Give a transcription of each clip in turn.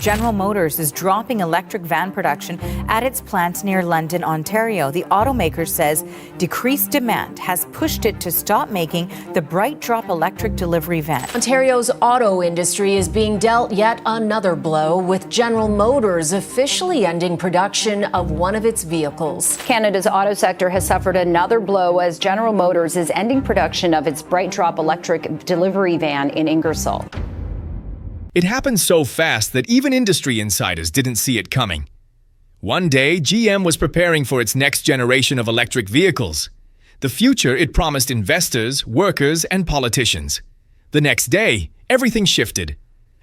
General Motors is dropping electric van production at its plant near London, Ontario. The automaker says decreased demand has pushed it to stop making the Bright Drop electric delivery van. Ontario's auto industry is being dealt yet another blow, with General Motors officially ending production of one of its vehicles. Canada's auto sector has suffered another blow as General Motors is ending production of its Bright Drop electric delivery van in Ingersoll. It happened so fast that even industry insiders didn't see it coming. One day, GM was preparing for its next generation of electric vehicles. The future it promised investors, workers, and politicians. The next day, everything shifted.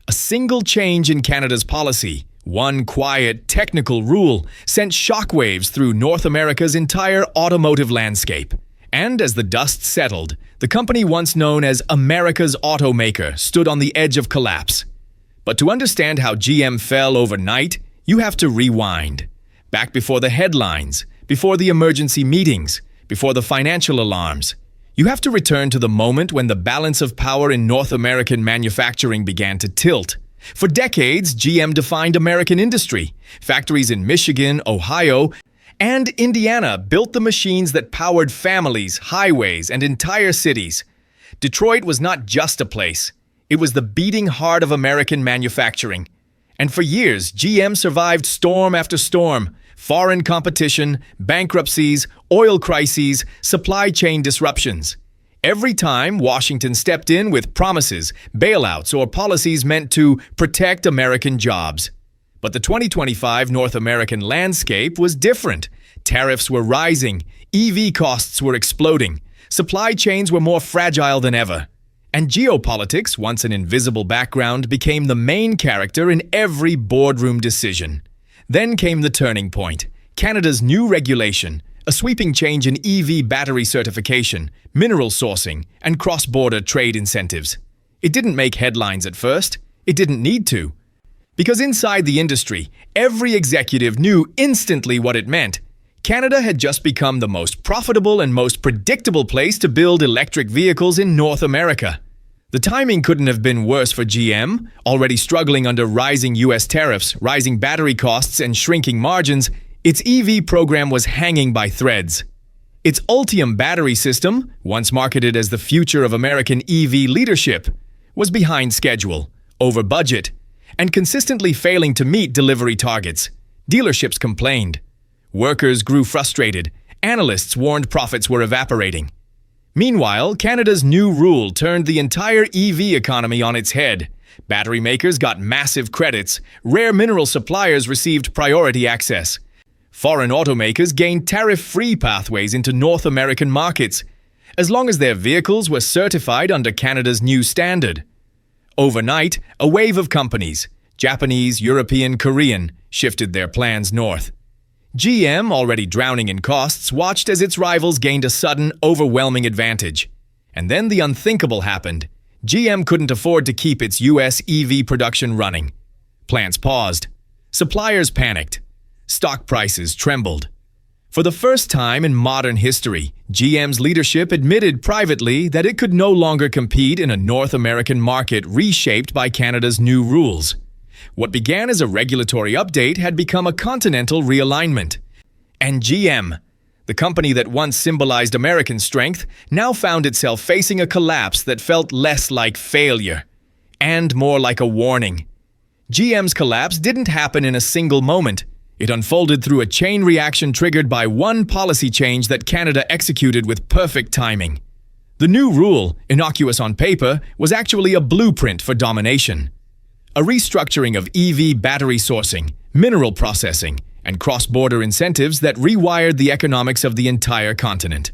A single change in Canada's policy, one quiet, technical rule, sent shockwaves through North America's entire automotive landscape. And as the dust settled, the company once known as America's automaker stood on the edge of collapse. But to understand how GM fell overnight, you have to rewind. Back before the headlines, before the emergency meetings, before the financial alarms. You have to return to the moment when the balance of power in North American manufacturing began to tilt. For decades, GM defined American industry. Factories in Michigan, Ohio, and Indiana built the machines that powered families, highways, and entire cities. Detroit was not just a place. It was the beating heart of American manufacturing. And for years, GM survived storm after storm, foreign competition, bankruptcies, oil crises, supply chain disruptions. Every time Washington stepped in with promises, bailouts, or policies meant to protect American jobs. But the 2025 North American landscape was different. Tariffs were rising, EV costs were exploding, supply chains were more fragile than ever. And geopolitics, once an invisible background, became the main character in every boardroom decision. Then came the turning point, Canada's new regulation, a sweeping change in EV battery certification, mineral sourcing, and cross-border trade incentives. It didn't make headlines at first. It didn't need to. Because inside the industry, every executive knew instantly what it meant. Canada had just become the most profitable and most predictable place to build electric vehicles in North America. The timing couldn't have been worse for GM, already struggling under rising US tariffs, rising battery costs, and shrinking margins. Its EV program was hanging by threads. Its Ultium battery system, once marketed as the future of American EV leadership, was behind schedule, over budget, and consistently failing to meet delivery targets. Dealerships complained. Workers grew frustrated. Analysts warned profits were evaporating. Meanwhile, Canada's new rule turned the entire EV economy on its head. Battery makers got massive credits. Rare mineral suppliers received priority access. Foreign automakers gained tariff-free pathways into North American markets, as long as their vehicles were certified under Canada's new standard. Overnight, a wave of companies, Japanese, European, Korean, shifted their plans north. GM, already drowning in costs, watched as its rivals gained a sudden, overwhelming advantage. And then the unthinkable happened. GM couldn't afford to keep its US EV production running. Plants paused. Suppliers panicked. Stock prices trembled. For the first time in modern history, GM's leadership admitted privately that it could no longer compete in a North American market reshaped by Canada's new rules. What began as a regulatory update had become a continental realignment. And GM, the company that once symbolized American strength, now found itself facing a collapse that felt less like failure and more like a warning. GM's collapse didn't happen in a single moment. It unfolded through a chain reaction triggered by one policy change that Canada executed with perfect timing. The new rule, innocuous on paper, was actually a blueprint for domination. A restructuring of EV battery sourcing, mineral processing, and cross-border incentives that rewired the economics of the entire continent.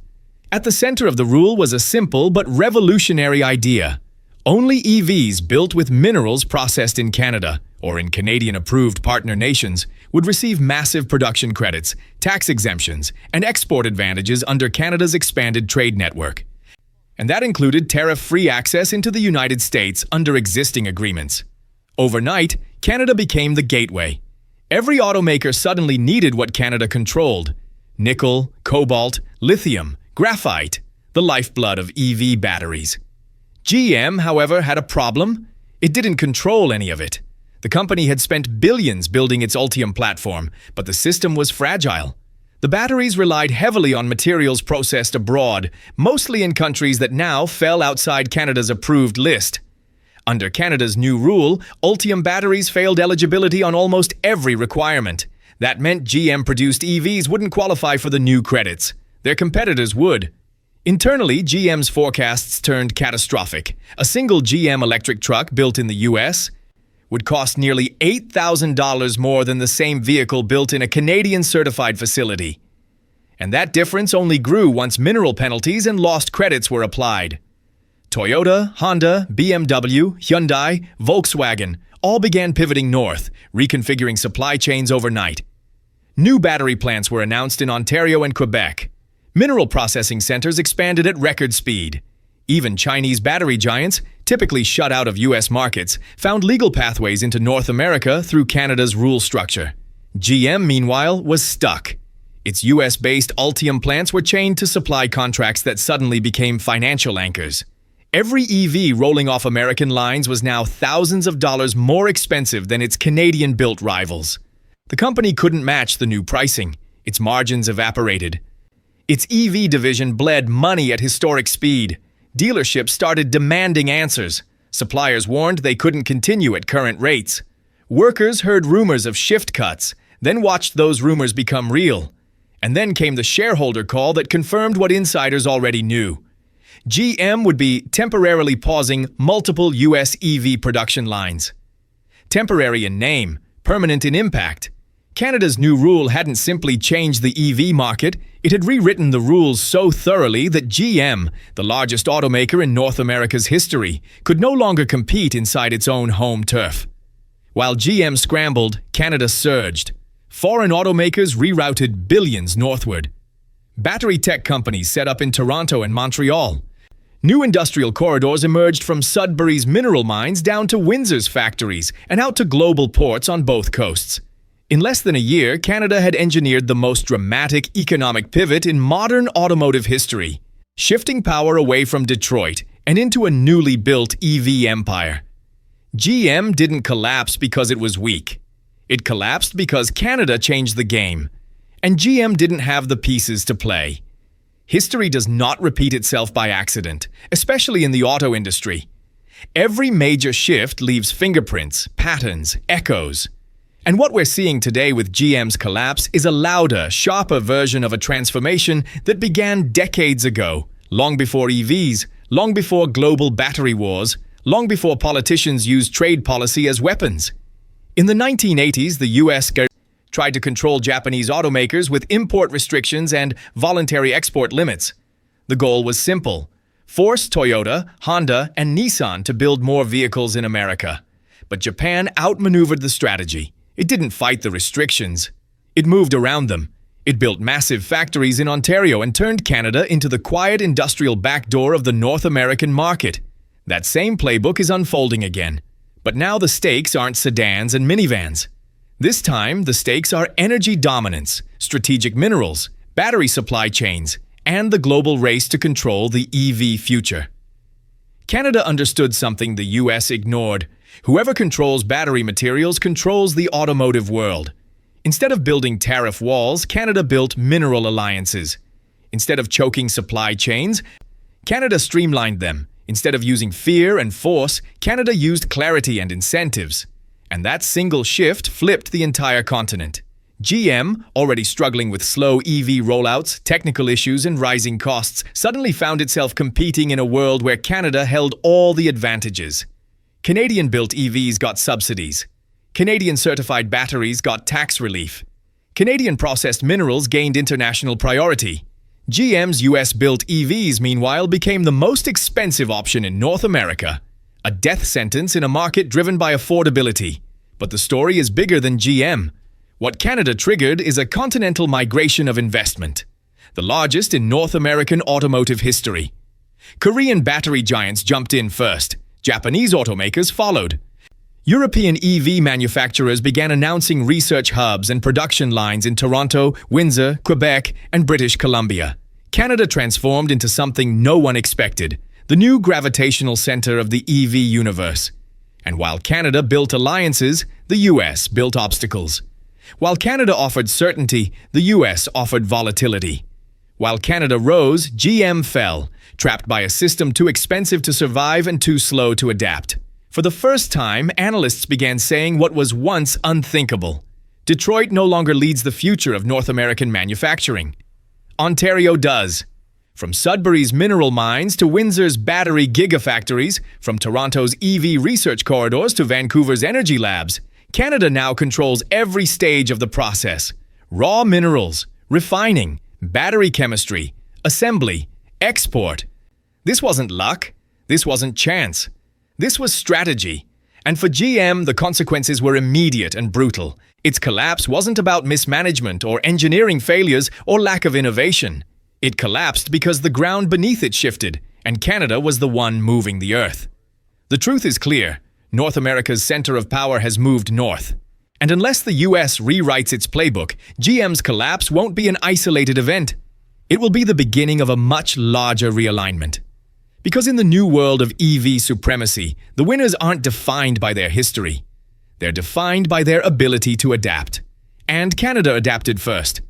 At the center of the rule was a simple but revolutionary idea. Only EVs built with minerals processed in Canada, or in Canadian-approved partner nations, would receive massive production credits, tax exemptions, and export advantages under Canada's expanded trade network. And that included tariff-free access into the United States under existing agreements. Overnight, Canada became the gateway. Every automaker suddenly needed what Canada controlled: nickel, cobalt, lithium, graphite, the lifeblood of EV batteries. GM, however, had a problem. It didn't control any of it. The company had spent billions building its Ultium platform, but the system was fragile. The batteries relied heavily on materials processed abroad, mostly in countries that now fell outside Canada's approved list. Under Canada's new rule, Ultium batteries failed eligibility on almost every requirement. That meant GM-produced EVs wouldn't qualify for the new credits. Their competitors would. Internally, GM's forecasts turned catastrophic. A single GM electric truck built in the US would cost nearly $8,000 more than the same vehicle built in a Canadian-certified facility. And that difference only grew once mineral penalties and lost credits were applied. Toyota, Honda, BMW, Hyundai, Volkswagen all began pivoting north, reconfiguring supply chains overnight. New battery plants were announced in Ontario and Quebec. Mineral processing centers expanded at record speed. Even Chinese battery giants, typically shut out of U.S. markets, found legal pathways into North America through Canada's rule structure. GM, meanwhile, was stuck. Its U.S.-based Ultium plants were chained to supply contracts that suddenly became financial anchors. Every EV rolling off American lines was now thousands of dollars more expensive than its Canadian-built rivals. The company couldn't match the new pricing. Its margins evaporated. Its EV division bled money at historic speed. Dealerships started demanding answers. Suppliers warned they couldn't continue at current rates. Workers heard rumors of shift cuts, then watched those rumors become real. And then came the shareholder call that confirmed what insiders already knew. GM would be temporarily pausing multiple U.S. EV production lines. Temporary in name, permanent in impact. Canada's new rule hadn't simply changed the EV market, it had rewritten the rules so thoroughly that GM, the largest automaker in North America's history, could no longer compete inside its own home turf. While GM scrambled, Canada surged. Foreign automakers rerouted billions northward. Battery tech companies set up in Toronto and Montreal. New industrial corridors emerged from Sudbury's mineral mines down to Windsor's factories and out to global ports on both coasts. In less than a year, Canada had engineered the most dramatic economic pivot in modern automotive history, shifting power away from Detroit and into a newly built EV empire. GM didn't collapse because it was weak. It collapsed because Canada changed the game, and GM didn't have the pieces to play. History does not repeat itself by accident, especially in the auto industry. Every major shift leaves fingerprints, patterns, echoes. And what we're seeing today with GM's collapse is a louder, sharper version of a transformation that began decades ago, long before EVs, long before global battery wars, long before politicians used trade policy as weapons. In the 1980s, the U.S. tried to control Japanese automakers with import restrictions and voluntary export limits. The goal was simple: force Toyota, Honda, and Nissan to build more vehicles in America. But Japan outmaneuvered the strategy. It didn't fight the restrictions. It moved around them. It built massive factories in Ontario and turned Canada into the quiet industrial backdoor of the North American market. That same playbook is unfolding again. But now the stakes aren't sedans and minivans. This time, the stakes are energy dominance, strategic minerals, battery supply chains, and the global race to control the EV future. Canada understood something the US ignored. Whoever controls battery materials controls the automotive world. Instead of building tariff walls, Canada built mineral alliances. Instead of choking supply chains, Canada streamlined them. Instead of using fear and force, Canada used clarity and incentives. And that single shift flipped the entire continent. GM, already struggling with slow EV rollouts, technical issues, and rising costs, suddenly found itself competing in a world where Canada held all the advantages. Canadian-built EVs got subsidies. Canadian-certified batteries got tax relief. Canadian-processed minerals gained international priority. GM's US-built EVs, meanwhile, became the most expensive option in North America. A death sentence in a market driven by affordability. But the story is bigger than GM. What Canada triggered is a continental migration of investment, the largest in North American automotive history. Korean battery giants jumped in first. Japanese automakers followed. European EV manufacturers began announcing research hubs and production lines in Toronto, Windsor, Quebec, and British Columbia. Canada transformed into something no one expected, the new gravitational center of the EV universe. And while Canada built alliances, the US built obstacles. While Canada offered certainty, the US offered volatility. While Canada rose, GM fell, trapped by a system too expensive to survive and too slow to adapt. For the first time, analysts began saying what was once unthinkable. Detroit no longer leads the future of North American manufacturing. Ontario does. From Sudbury's mineral mines to Windsor's battery gigafactories, from Toronto's EV research corridors to Vancouver's energy labs, Canada now controls every stage of the process. Raw minerals, refining, battery chemistry, assembly, export. This wasn't luck. This wasn't chance. This was strategy. And for GM, the consequences were immediate and brutal. Its collapse wasn't about mismanagement or engineering failures or lack of innovation. It collapsed because the ground beneath it shifted, and Canada was the one moving the earth. The truth is clear. North America's center of power has moved north. And unless the US rewrites its playbook, GM's collapse won't be an isolated event. It will be the beginning of a much larger realignment. Because in the new world of EV supremacy, the winners aren't defined by their history. They're defined by their ability to adapt. And Canada adapted first.